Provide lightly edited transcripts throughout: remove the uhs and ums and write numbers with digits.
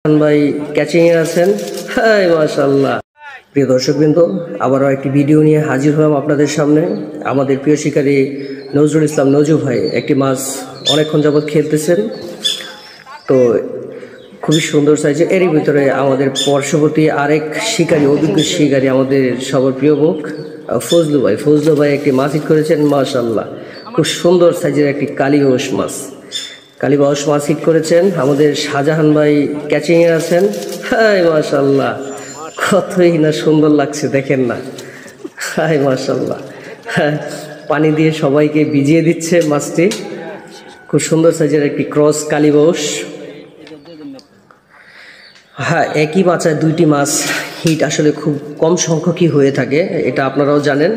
ভাই ক্যাচিং এ আছেন। হাই মাশাআল্লাহ। প্রিয় দর্শকবৃন্দ, আবারও একটি ভিডিও নিয়ে হাজির হলাম আপনাদের সামনে। আমাদের প্রিয় শিকারী নজরুল ইসলাম নজু ভাই একটি মাছ অনেকক্ষণ যাবৎ খেলতেছেন। তো খুবই সুন্দর সাইজে। এরই ভিতরে আমাদের পার্শ্ববর্তী আরেক শিকারী, অভিজ্ঞ শিকারী, আমাদের সবার প্রিয় মুখ ফজলু ভাই একটি মাছ হিট করেছেন। মাশাআল্লাহ, খুব সুন্দর সাইজের একটি কালীবাউস মাছ হিট করেছেন। আমাদের শাহজাহান ভাই ক্যাচিং এ আছেন। হাই মাশাআল্লাহ, কতই না সুন্দর লাগছে, দেখেন না। হাই মাশাআল্লাহ, পানি দিয়ে সবাইকে ভিজিয়ে দিচ্ছে মাছটি। খুব সুন্দর সাইজের একটি ক্রস কালীবাউস। হ্যাঁ, একই বাচ্চায় দুইটি মাছ হিট আসলে খুব কম সংখ্যকই হয়ে থাকে, এটা আপনারাও জানেন।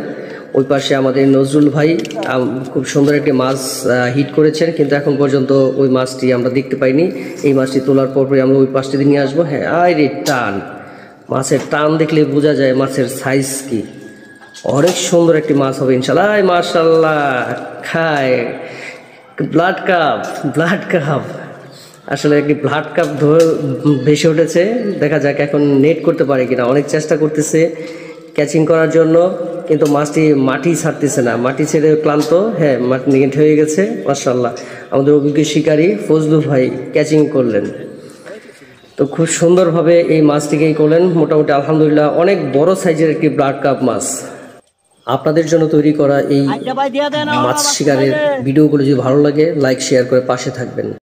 ওই পাশে আমাদের নজরুল ভাই খুব সুন্দর একটি মাছ হিট করেছেন, কিন্তু এখন পর্যন্ত ওই মাছটি আমরা দেখতে পাইনি। এই মাছটি তোলার পরপরই আমরা ওই পাশটি নিয়ে আসবো। হ্যাঁ, আরে টান, মাছের টান দেখলে বোঝা যায় মাছের সাইজ কি। অনেক সুন্দর একটি মাছ হবে ইনশাল্লাহ। মাশাআল্লাহ, খায় ব্লাড কাপ। আসলে একটি ব্লাড কাপ ভেসে উঠেছে। দেখা যাক এখন নেট করতে পারে কিনা। অনেক চেষ্টা করতেছে ক্যাচিং করার জন্য, কিন্তু মাছটি মাটি ছাড়তেছে না, মাটি ছেড়ে ক্লান্ত। হ্যাঁ, মাটি নেট হয়ে গেছে। মাশাআল্লাহ, আমাদের অভিজ্ঞ শিকারী ফজলু ভাই ক্যাচিং করলেন। তো খুব সুন্দরভাবে এই মাছটিকেই করলেন। মোটামুটি আলহামদুলিল্লাহ অনেক বড় সাইজের একটি ব্লাড কাপ মাছ। আপনাদের জন্য তৈরি করা এই মাছ শিকারের ভিডিওগুলো যদি ভালো লাগে, লাইক শেয়ার করে পাশে থাকবেন।